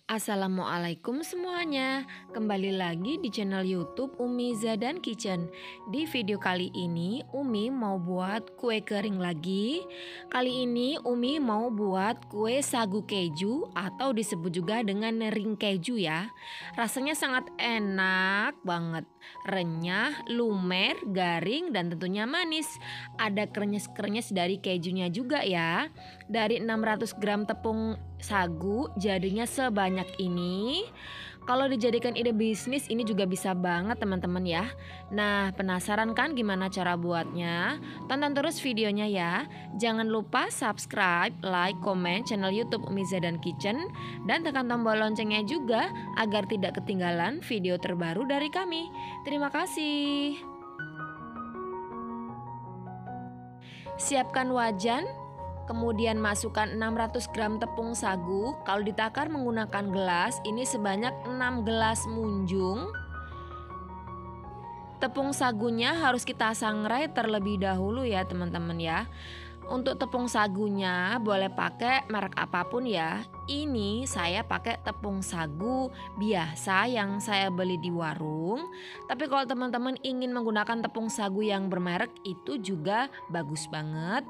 Assalamualaikum semuanya, kembali lagi di channel YouTube Umi Zadan Kitchen. Di video kali ini Umi mau buat kue kering lagi. Kali ini Umi mau buat kue sagu keju atau disebut juga dengan ring keju ya. Rasanya sangat enak banget, renyah, lumer, garing dan tentunya manis. Ada krenyes-krenyes dari kejunya juga ya. Dari 600 gram tepung sagu jadinya sebanyak ini. Kalau dijadikan ide bisnis ini juga bisa banget teman-teman ya. Nah, penasaran kan gimana cara buatnya? Tonton terus videonya ya. Jangan lupa subscribe, like, komen channel YouTube Umi Zadan Kitchen dan tekan tombol loncengnya juga agar tidak ketinggalan video terbaru dari kami. Terima kasih. Siapkan wajan. Kemudian masukkan 600 gram tepung sagu. Kalau ditakar menggunakan gelas, ini sebanyak 6 gelas munjung. Tepung sagunya harus kita sangrai terlebih dahulu ya teman-teman ya. Untuk tepung sagunya boleh pakai merek apapun ya. Ini saya pakai tepung sagu biasa yang saya beli di warung. Tapi kalau teman-teman ingin menggunakan tepung sagu yang bermerek itu juga bagus banget.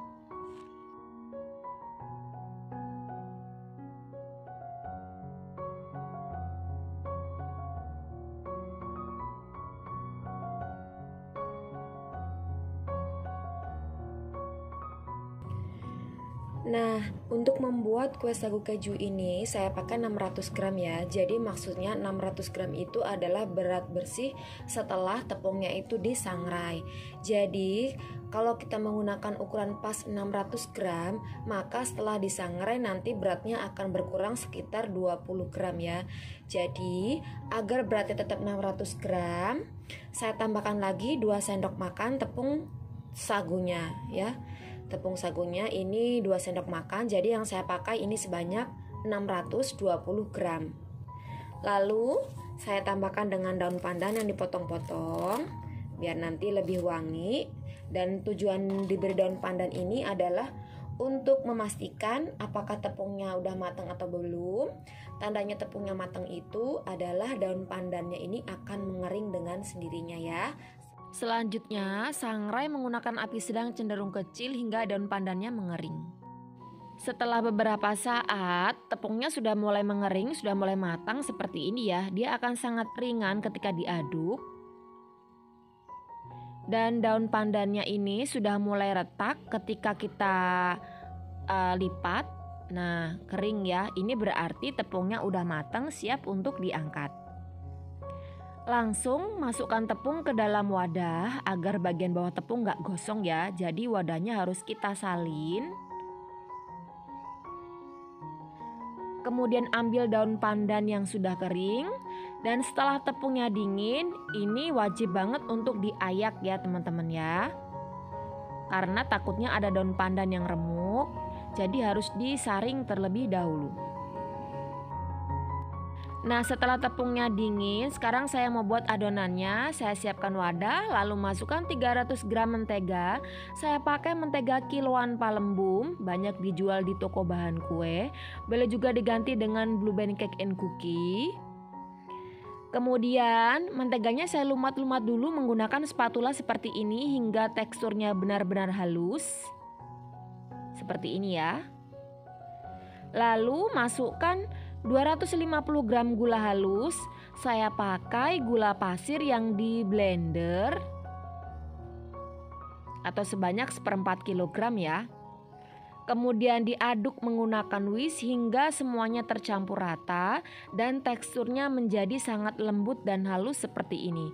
Nah, untuk membuat kue sagu keju ini saya pakai 600 gram ya. Jadi maksudnya 600 gram itu adalah berat bersih setelah tepungnya itu disangrai. Jadi kalau kita menggunakan ukuran pas 600 gram, maka setelah disangrai nanti beratnya akan berkurang sekitar 20 gram ya. Jadi agar beratnya tetap 600 gram, saya tambahkan lagi 2 sendok makan tepung sagunya ya. Tepung sagunya ini 2 sendok makan, jadi yang saya pakai ini sebanyak 620 gram. Lalu saya tambahkan dengan daun pandan yang dipotong-potong biar nanti lebih wangi. Dan tujuan diberi daun pandan ini adalah untuk memastikan apakah tepungnya udah matang atau belum. Tandanya tepungnya matang itu adalah daun pandannya ini akan mengering dengan sendirinya ya. Selanjutnya, sangrai menggunakan api sedang cenderung kecil hingga daun pandannya mengering. Setelah beberapa saat, tepungnya sudah mulai mengering, sudah mulai matang seperti ini ya. Dia akan sangat ringan ketika diaduk. Dan daun pandannya ini sudah mulai retak ketika kita lipat. Nah, kering ya. Ini berarti tepungnya udah matang, siap untuk diangkat. Langsung masukkan tepung ke dalam wadah agar bagian bawah tepung gak gosong ya. Jadi wadahnya harus kita salin. Kemudian ambil daun pandan yang sudah kering. Dan setelah tepungnya dingin, ini wajib banget untuk diayak ya teman-teman ya. Karena takutnya ada daun pandan yang remuk, jadi harus disaring terlebih dahulu. Nah, setelah tepungnya dingin, sekarang saya mau buat adonannya. Saya siapkan wadah, lalu masukkan 300 gram mentega. Saya pakai mentega kiloan Palembum, banyak dijual di toko bahan kue. Boleh juga diganti dengan Blue Band Cake and Cookie. Kemudian menteganya saya lumat-lumat dulu menggunakan spatula seperti ini hingga teksturnya benar-benar halus. Seperti ini ya. Lalu masukkan 250 gram gula halus. Saya pakai gula pasir yang di blender atau sebanyak 1/4 kilogram ya. Kemudian diaduk menggunakan whisk hingga semuanya tercampur rata dan teksturnya menjadi sangat lembut dan halus seperti ini.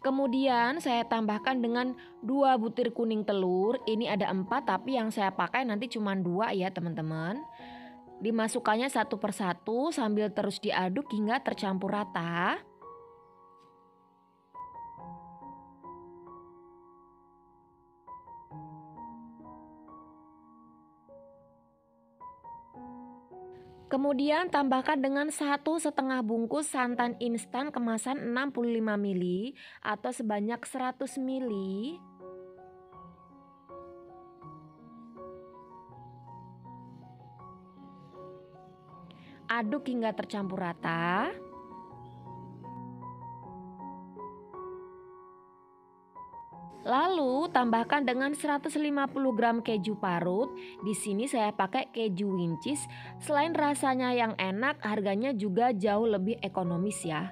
Kemudian saya tambahkan dengan 2 butir kuning telur. Ini ada 4 tapi yang saya pakai nanti cuma 2 ya teman-teman. Dimasukkannya satu persatu sambil terus diaduk hingga tercampur rata. Kemudian tambahkan dengan 1,5 bungkus santan instan kemasan 65 ml atau sebanyak 100 ml. Aduk hingga tercampur rata. Lalu tambahkan dengan 150 gram keju parut. Di sini saya pakai keju wincis. Selain rasanya yang enak, harganya juga jauh lebih ekonomis ya.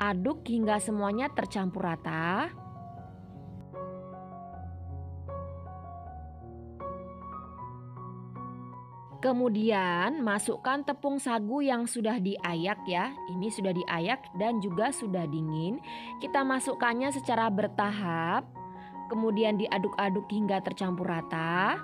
Aduk hingga semuanya tercampur rata. Kemudian masukkan tepung sagu yang sudah diayak ya. Ini sudah diayak dan juga sudah dingin. Kita masukkannya secara bertahap. Kemudian diaduk-aduk hingga tercampur rata.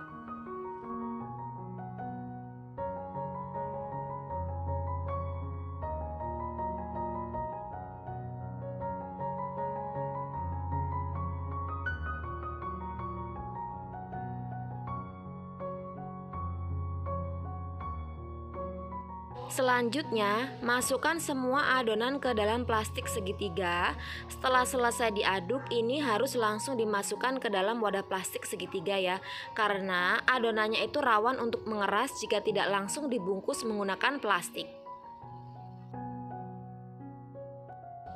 Selanjutnya, masukkan semua adonan ke dalam plastik segitiga. Setelah selesai diaduk, ini harus langsung dimasukkan ke dalam wadah plastik segitiga ya. Karena adonannya itu rawan untuk mengeras jika tidak langsung dibungkus menggunakan plastik.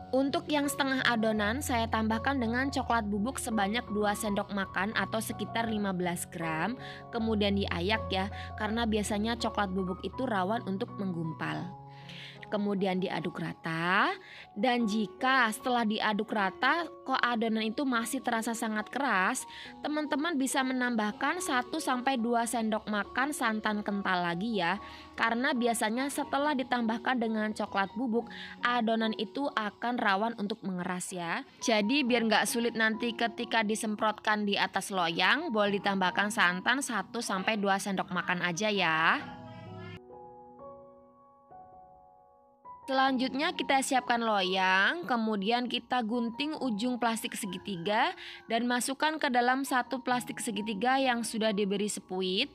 Untuk yang setengah adonan saya tambahkan dengan coklat bubuk sebanyak 2 sendok makan atau sekitar 15 gram. Kemudian diayak ya, karena biasanya coklat bubuk itu rawan untuk menggumpal. Kemudian diaduk rata, dan jika setelah diaduk rata kok adonan itu masih terasa sangat keras, teman-teman bisa menambahkan 1-2 sendok makan santan kental lagi ya. Karena biasanya setelah ditambahkan dengan coklat bubuk, adonan itu akan rawan untuk mengeras ya. Jadi biar nggak sulit nanti ketika disemprotkan di atas loyang, boleh ditambahkan santan 1-2 sendok makan aja ya. Selanjutnya kita siapkan loyang, kemudian kita gunting ujung plastik segitiga dan masukkan ke dalam satu plastik segitiga yang sudah diberi sepuit.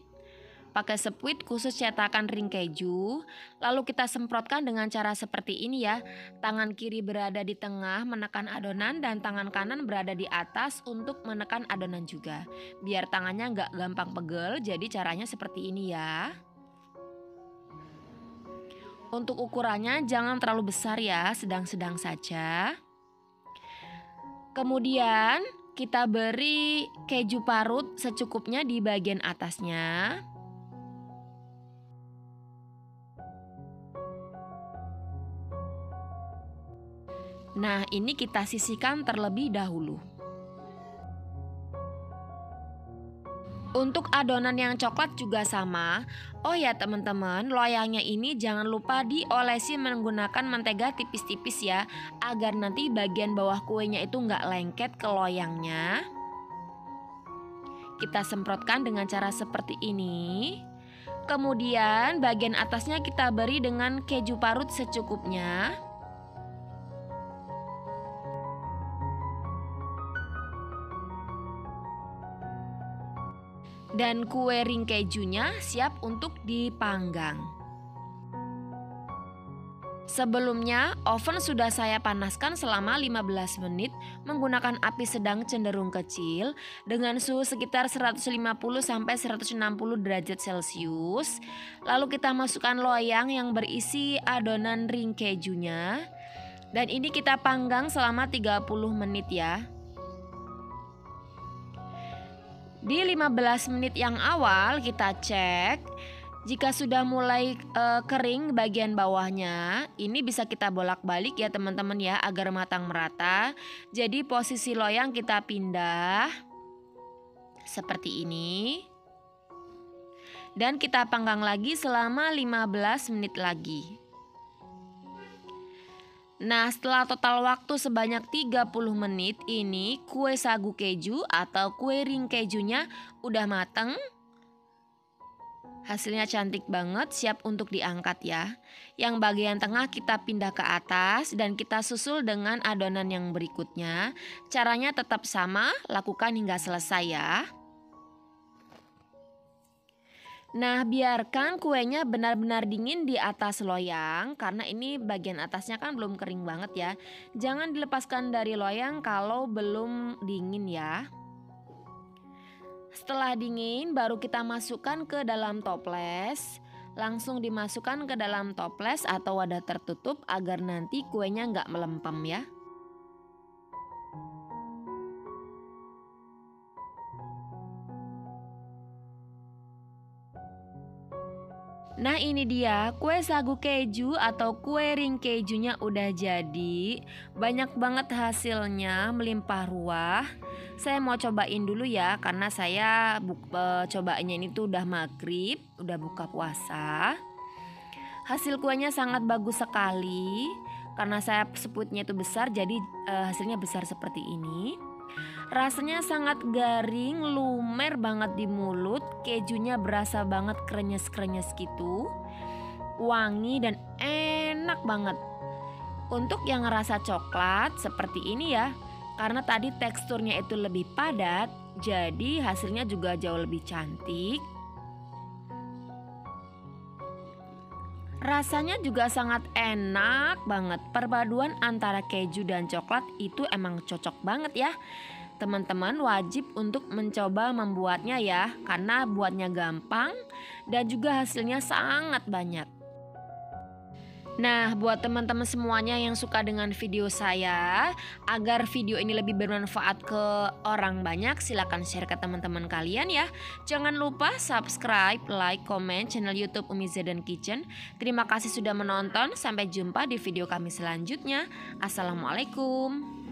Pakai sepuit khusus cetakan ring keju. Lalu kita semprotkan dengan cara seperti ini ya. Tangan kiri berada di tengah menekan adonan dan tangan kanan berada di atas untuk menekan adonan juga. Biar tangannya nggak gampang pegel, jadi caranya seperti ini ya. Untuk ukurannya jangan terlalu besar ya, sedang-sedang saja. Kemudian kita beri keju parut secukupnya di bagian atasnya. Nah, ini kita sisihkan terlebih dahulu. Untuk adonan yang coklat juga sama. Oh ya teman-teman, loyangnya ini jangan lupa diolesi menggunakan mentega tipis-tipis ya, agar nanti bagian bawah kuenya itu nggak lengket ke loyangnya. Kita semprotkan dengan cara seperti ini. Kemudian bagian atasnya kita beri dengan keju parut secukupnya. Dan kue ring kejunya siap untuk dipanggang. Sebelumnya, oven sudah saya panaskan selama 15 menit menggunakan api sedang cenderung kecil dengan suhu sekitar 150-160 derajat Celcius. Lalu kita masukkan loyang yang berisi adonan ring kejunya. Dan ini kita panggang selama 30 menit ya. Di 15 menit yang awal kita cek. Jika sudah mulai kering bagian bawahnya, ini bisa kita bolak-balik ya teman-teman ya, agar matang merata. Jadi posisi loyang kita pindah seperti ini. Dan kita panggang lagi selama 15 menit lagi. Nah, setelah total waktu sebanyak 30 menit, ini kue sagu keju atau kue ring kejunya udah mateng. Hasilnya cantik banget, siap untuk diangkat ya. Yang bagian tengah kita pindah ke atas dan kita susul dengan adonan yang berikutnya. Caranya tetap sama, lakukan hingga selesai ya. Nah, biarkan kuenya benar-benar dingin di atas loyang karena ini bagian atasnya kan belum kering banget ya. Jangan dilepaskan dari loyang kalau belum dingin ya. Setelah dingin baru kita masukkan ke dalam toples. Langsung dimasukkan ke dalam toples atau wadah tertutup agar nanti kuenya nggak melempem ya. Nah ini dia kue sagu keju atau kue ring kejunya udah jadi. Banyak banget hasilnya, melimpah ruah. Saya mau cobain dulu ya karena saya cobainnya ini tuh udah maghrib, udah buka puasa. Hasil kuenya sangat bagus sekali. Karena saya seputnya itu besar jadi hasilnya besar seperti ini. Rasanya sangat garing, lumer banget di mulut, kejunya berasa banget krenyes-krenyes gitu. Wangi dan enak banget. Untuk yang rasa coklat seperti ini ya, karena tadi teksturnya itu lebih padat, jadi hasilnya juga jauh lebih cantik. Rasanya juga sangat enak banget. Perpaduan antara keju dan coklat itu emang cocok banget ya. Teman-teman wajib untuk mencoba membuatnya ya, karena buatnya gampang dan juga hasilnya sangat banyak. Nah, buat teman-teman semuanya yang suka dengan video saya, agar video ini lebih bermanfaat ke orang banyak, silakan share ke teman-teman kalian ya. Jangan lupa subscribe, like, komen channel YouTube Umi Zedan Kitchen. Terima kasih sudah menonton. Sampai jumpa di video kami selanjutnya. Assalamualaikum.